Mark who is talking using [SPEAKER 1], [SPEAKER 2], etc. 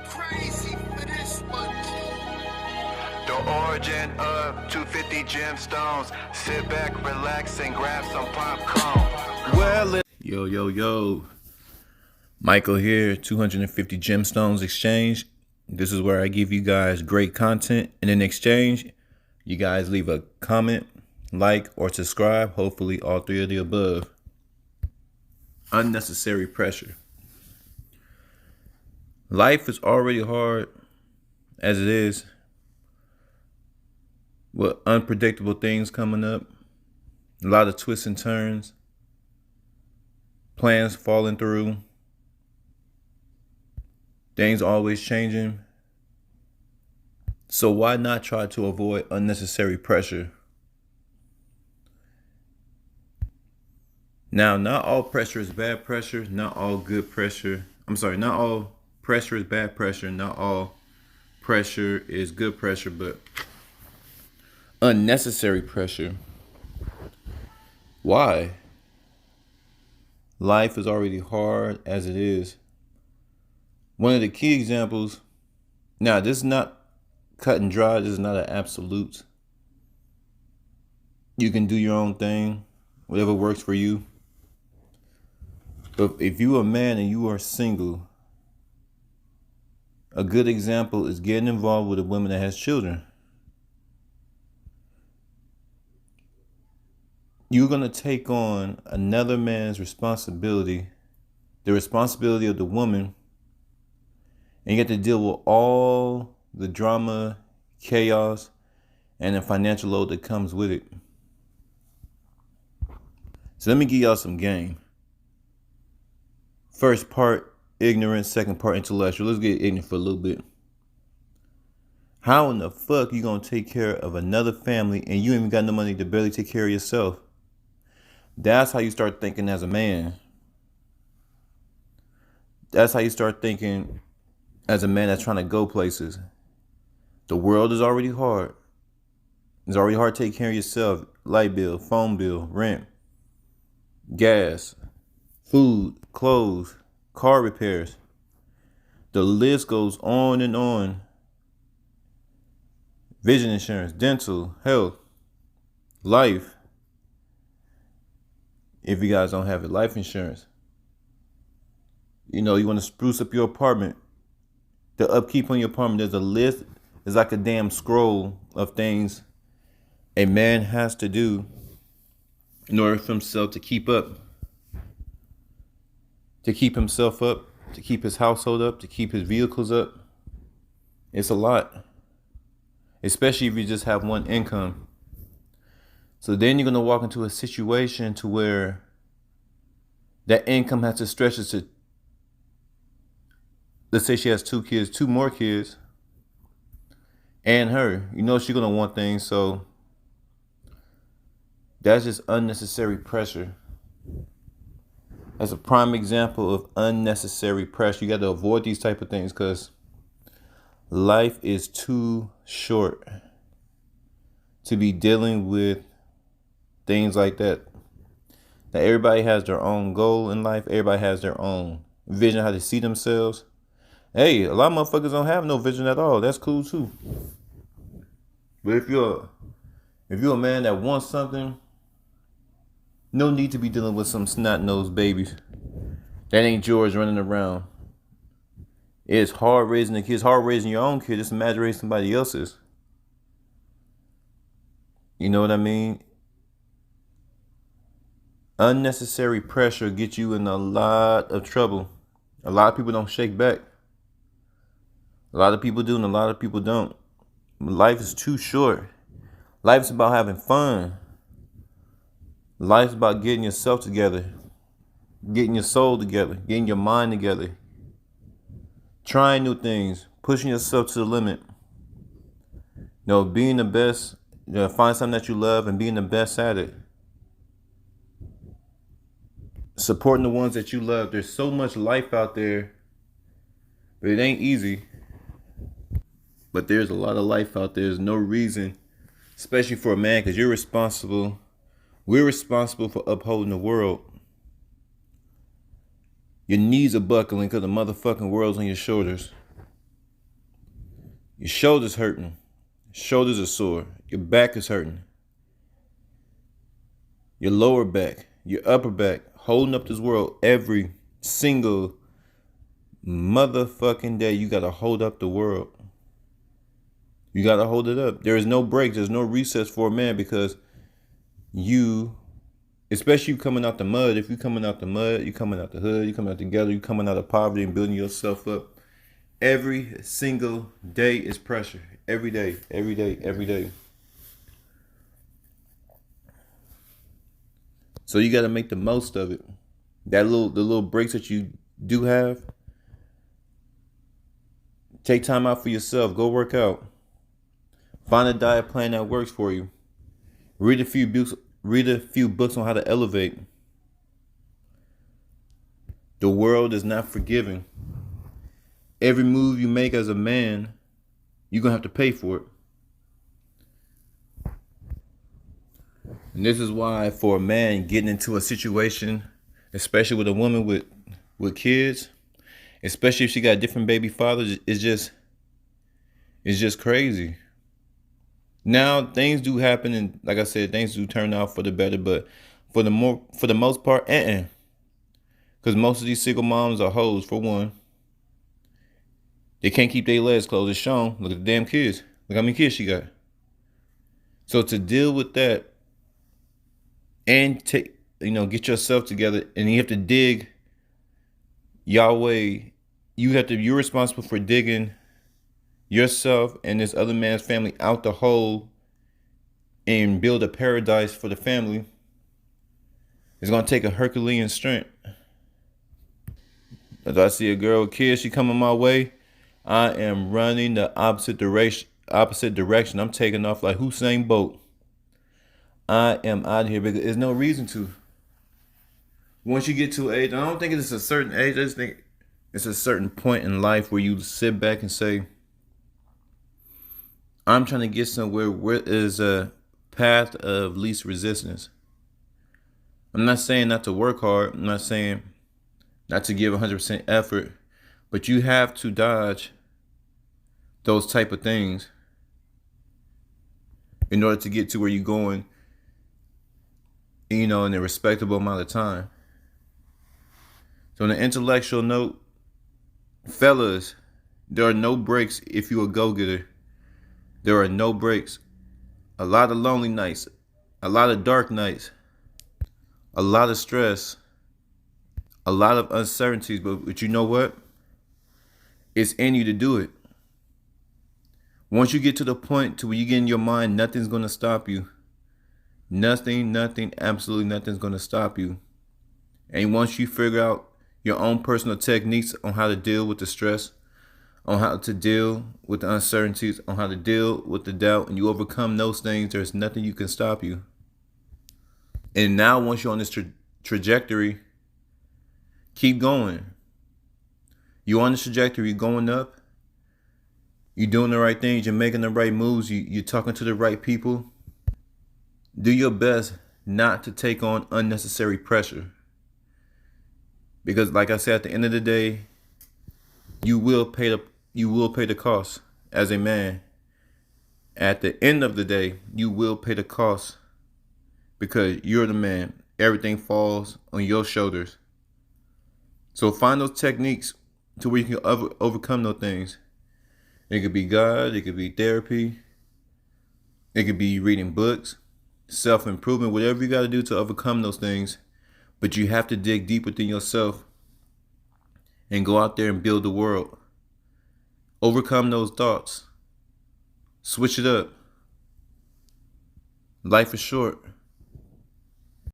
[SPEAKER 1] crazy for this one.
[SPEAKER 2] The origin of 250 gemstones. Sit back, relax, and grab some popcorn. Well, yo. Michael here, 250 Gemstones Exchange. This is where I give you guys great content. And in exchange, you guys leave a comment, like, or subscribe. Hopefully all three of the above. Unnecessary pressure. Life is already hard as it is, with unpredictable things coming up, a lot of twists and turns, plans falling through, things always changing. So why not try to avoid unnecessary pressure? Now, not all pressure is bad pressure, not all good pressure. Not all pressure is bad pressure, not all pressure is good pressure, but unnecessary pressure. Why? Life is already hard as it is. One of the key examples, now this is not cut and dry, this is not an absolute. You can do your own thing, whatever works for you. But if you're a man and you are single, a good example is getting involved with a woman that has children. You're going to take on another man's responsibility, the responsibility of the woman, and you have to deal with all the drama, chaos, and the financial load that comes with it. So let me give y'all some game. First part, ignorance. Second part, intellectual. Let's get ignorant for a little bit. How in the fuck you gonna take care of another family and you ain't even got no money to barely take care of yourself? That's how you start thinking as a man. That's how you start thinking as a man that's trying to go places. The world is already hard. It's already hard to take care of yourself. Light bill, phone bill, rent, gas, food, clothes, car repairs. The list goes on and on. Vision insurance, dental, health, life. If you guys don't have it, life insurance. You want to spruce up your apartment. The upkeep on your apartment, there's a list. It's like a damn scroll of things a man has to do in order for himself to keep up. To keep himself up, to keep his household up, to keep his vehicles up. It's a lot. Especially if you just have one income. So then you're going to walk into a situation to where that income has to stretch to, let's say she has two more kids, and her. She's going to want things. So that's just unnecessary pressure. That's a prime example of unnecessary pressure. You got to avoid these type of things because life is too short to be dealing with things like that. Now, everybody has their own goal in life. Everybody has their own vision, how they see themselves. Hey, a lot of motherfuckers don't have no vision at all. That's cool too. But if you're a man that wants something, no need to be dealing with some snot-nosed babies. That ain't yours running around. It's hard raising the kids, hard raising your own kid. Just imagine raising somebody else's. You know what I mean? Unnecessary pressure gets you in a lot of trouble. A lot of people don't shake back. A lot of people do and a lot of people don't. Life is too short. Life's about having fun. Life's about getting yourself together, getting your soul together, getting your mind together, trying new things, pushing yourself to the limit. Being the best, find something that you love and being the best at it. Supporting the ones that you love. There's so much life out there, but it ain't easy. But there's a lot of life out there. There's no reason, especially for a man, because you're responsible. We're responsible for upholding the world. Your knees are buckling because the motherfucking world's on your shoulders. Your shoulders hurting. Shoulders are sore. Your back is hurting. Your lower back, your upper back, holding up this world every single motherfucking day. You gotta hold up the world. You gotta hold it up. There is no break. There's no recess for a man, because you, especially you coming out the mud. If you coming out the mud, you coming out the hood, you coming out together, you coming out of poverty and building yourself up. Every single day is pressure. Every day, every day, every day. So you got to make the most of it. The little breaks that you do have, take time out for yourself. Go work out. Find a diet plan that works for you. Read a few books. Read a few books on how to elevate. The world is not forgiving. Every move you make as a man, you're gonna have to pay for it. And this is why, for a man getting into a situation, especially with a woman with kids, especially if she got different baby fathers, it's just crazy. Now things do happen, and like I said, things do turn out for the better, but for the most part, because most of these single moms are hoes, for one. They can't keep their legs closed. It's shown. Look at the damn kids. Look how many kids she got. So to deal with that and get yourself together, and you have to dig Yahweh. You're responsible for digging yourself and this other man's family out the hole and build a paradise for the family. It's gonna take a Herculean strength. As I see a girl with kids, she coming my way, I am running the opposite direction. I'm taking off like Usain Bolt. I am out of here because there's no reason to. Once you get to age, I don't think it's a certain age. I just think it's a certain point in life where you sit back and say, I'm trying to get somewhere where is a path of least resistance. I'm not saying not to work hard. I'm not saying not to give 100% effort, but you have to dodge those type of things in order to get to where you're going, in a respectable amount of time. So on an intellectual note, fellas, there are no breaks if you're a go-getter. There are no breaks. A lot of lonely nights, a lot of dark nights, a lot of stress, a lot of uncertainties, but you know what? It's in you to do it. Once you get to the point to where you get in your mind, nothing's going to stop you. Nothing, absolutely nothing's going to stop you. And once you figure out your own personal techniques on how to deal with the stress, on how to deal with the uncertainties, on how to deal with the doubt, and you overcome those things, there's nothing you can stop you. And now once you're on this trajectory, keep going. You're on this trajectory, you're going up. You're doing the right things. You're making the right moves. You're talking to the right people. Do your best not to take on unnecessary pressure. Because like I said, at the end of the day, you will pay the cost as a man. At the end of the day, you will pay the cost because you're the man. Everything falls on your shoulders. So find those techniques to where you can overcome those things. It could be God, it could be therapy, it could be reading books, self-improvement, whatever you got to do to overcome those things. But you have to dig deep within yourself and go out there and build the world. Overcome those thoughts. Switch it up. Life is short.